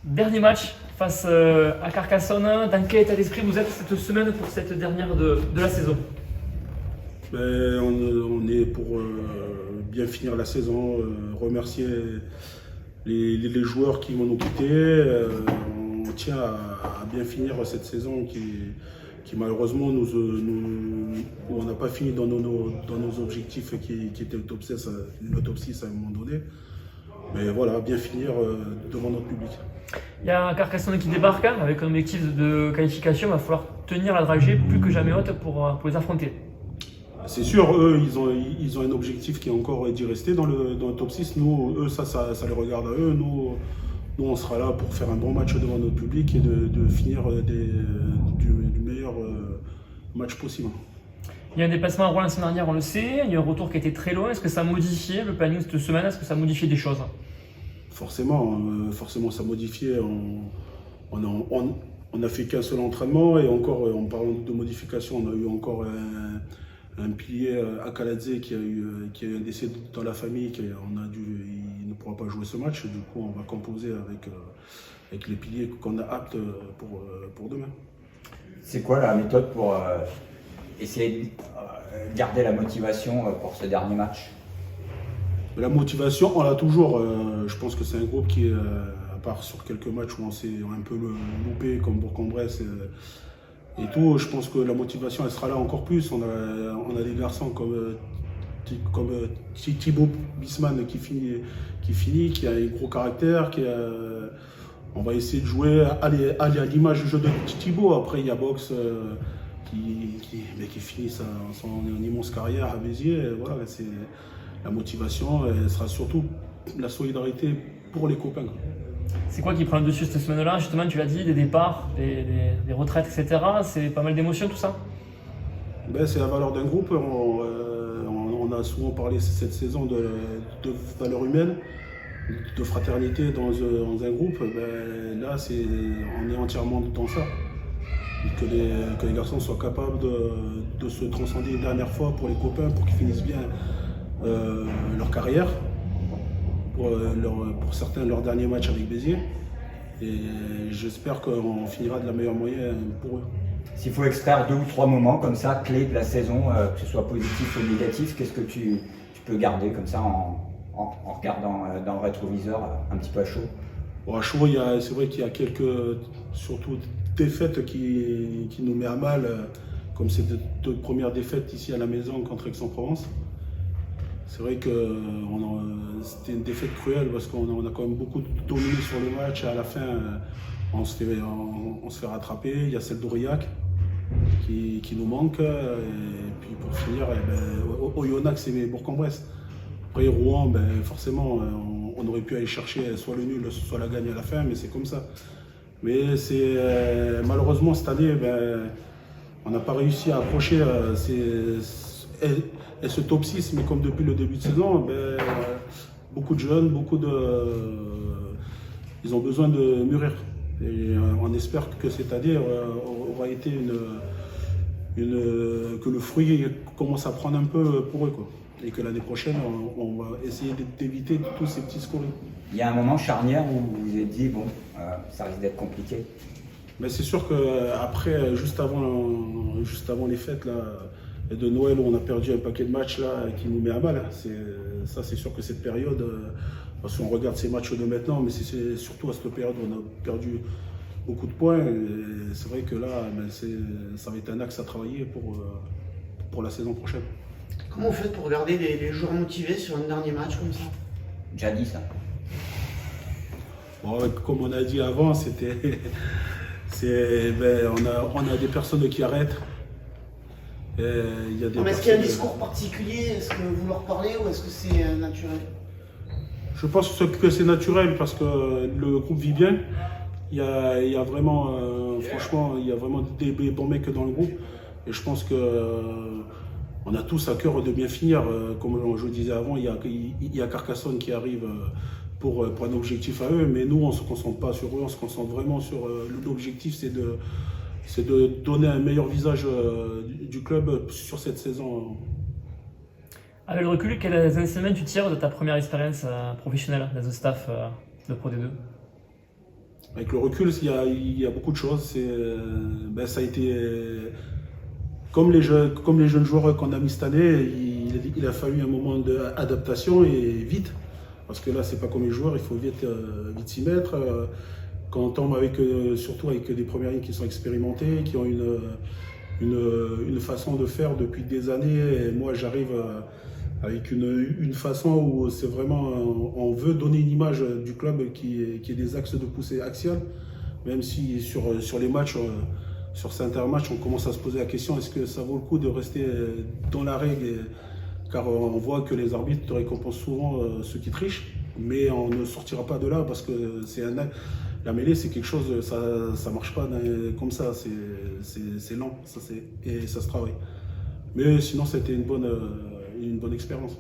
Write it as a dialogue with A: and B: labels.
A: Dernier match face à Carcassonne. Dans quel état d'esprit vous êtes cette semaine pour cette dernière de la saison?
B: On est pour bien finir la saison, remercier les joueurs qui vont nous quitter. On tient à bien finir cette saison qui malheureusement où on n'a pas fini dans nos objectifs qui étaient le top 6, le top 6 à un moment donné. Mais voilà, bien finir devant notre public.
A: Il y a Carcassonne qui débarque avec un objectif de qualification. Il va falloir tenir la dragée plus que jamais haute pour les affronter.
B: C'est sûr, eux, ils ont un objectif qui est encore d'y rester dans le top 6. Nous, eux, ça les regarde à eux. Nous, on sera là pour faire un bon match devant notre public et de finir du meilleur match possible.
A: Il y a un déplacement à Rouen la semaine dernière, on le sait. Il y a un retour qui a été très loin. Est-ce que ça a modifié le planning cette semaine? Est-ce que ça a modifié des choses?
B: Forcément, ça a modifié. On n'a fait qu'un seul entraînement et encore, en parlant de modification, on a eu encore un pilier à Kaladze qui a eu un décès dans la famille. Il ne pourra pas jouer ce match. Du coup, on va composer avec les piliers qu'on a aptes pour demain.
C: C'est quoi la méthode pour essayer de garder la motivation pour ce dernier match?
B: La motivation, on l'a toujours. Je pense que c'est un groupe qui, à part sur quelques matchs où on s'est un peu loupé, comme Bourg-en-Bresse et tout, je pense que la motivation, elle sera là encore plus. On a des garçons comme Thibaut Bisman qui finit, qui a un gros caractère, on va essayer de jouer, aller à l'image du jeu de Thibaut. Après, il y a Box qui finit son immense carrière à Béziers. Voilà, c'est la motivation, elle sera surtout la solidarité pour les copains.
A: C'est quoi qui prend le dessus cette semaine-là? Justement, tu l'as dit, des départs, des retraites, etc. C'est pas mal d'émotions tout ça?
B: C'est la valeur d'un groupe. On a souvent parlé cette saison de valeur humaine, de fraternité dans un groupe. Là, on est entièrement dans ça. Que les garçons soient capables de se transcender une dernière fois pour les copains, pour qu'ils finissent bien leur carrière, pour certains leur dernier match avec Béziers. Et j'espère qu'on finira de la meilleure manière pour eux.
C: S'il faut extraire 2 ou 3 moments comme ça, clés de la saison, que ce soit positif ou négatif, qu'est-ce que tu peux garder comme ça en regardant dans le rétroviseur un petit peu à chaud?
B: À chaud, c'est vrai qu'il y a quelques, surtout défaites qui nous met à mal, comme ces deux premières défaites ici à la maison contre Aix-en-Provence. C'est vrai que c'était une défaite cruelle parce qu'on a quand même beaucoup dominé sur le match et à la fin on se fait rattraper. Il y a celle d'Aurillac qui nous manque et puis pour finir, Oyonnax c'est Bourg-en-Bresse. Après Rouen, forcément on aurait pu aller chercher soit le nul, soit la gagne à la fin, mais c'est comme ça. Mais malheureusement cette année, on n'a pas réussi à approcher ce top 6, mais comme depuis le début de saison, beaucoup de jeunes, ils ont besoin de mûrir. Et on espère que cette année aura été que le fruit commence à prendre un peu pour eux, quoi. Et que l'année prochaine, on va essayer d'éviter tous ces petits scories.
C: Il y a un moment charnière où vous vous êtes dit, bon, ça risque d'être compliqué.
B: Mais c'est sûr qu'après, juste avant les fêtes là, de Noël, où on a perdu un paquet de matchs là, qui nous met à mal. C'est sûr que cette période, parce qu'on regarde ces matchs de maintenant, mais c'est surtout à cette période où on a perdu beaucoup de points. C'est vrai que là, ça va être un axe à travailler pour la saison prochaine.
D: Comment vous faites pour garder les joueurs motivés sur un dernier match comme ça?
C: Déjà dit ça.
B: Bon, comme on a dit avant, on a des personnes qui arrêtent.
D: Est-ce qu'il y a un discours particulier? Est-ce que vous leur parlez ou est-ce que c'est naturel?
B: Je pense que c'est naturel parce que le groupe vit bien. Il y a vraiment, franchement, il y a vraiment des bons mecs dans le groupe. Et je pense que on a tous à cœur de bien finir. Comme je le disais avant, il y a Carcassonne qui arrive pour un objectif à eux. Mais nous, on ne se concentre pas sur eux, on se concentre vraiment sur l'objectif, c'est de donner un meilleur visage du club sur cette saison.
A: Avec le recul, quels enseignements tu tires de ta première expérience professionnelle dans le staff de Pro D2?
B: Avec le recul, il y a beaucoup de choses. Ça a été comme les jeunes joueurs qu'on a mis cette année, il a fallu un moment d'adaptation et vite. Parce que là, c'est pas comme les joueurs, il faut vite s'y mettre. Quand on tombe surtout avec des premières lignes qui sont expérimentées, qui ont une façon de faire depuis des années. Et moi, j'arrive avec une façon où c'est vraiment, on veut donner une image du club qui est des axes de poussée axiale. Même si sur les matchs, sur certains matchs, on commence à se poser la question, est-ce que ça vaut le coup de rester dans la règle, car on voit que les arbitres récompensent souvent ceux qui trichent, mais on ne sortira pas de là parce que la mêlée, c'est quelque chose, ça marche pas comme ça, c'est lent, et ça se travaille. Mais sinon, c'était une bonne expérience.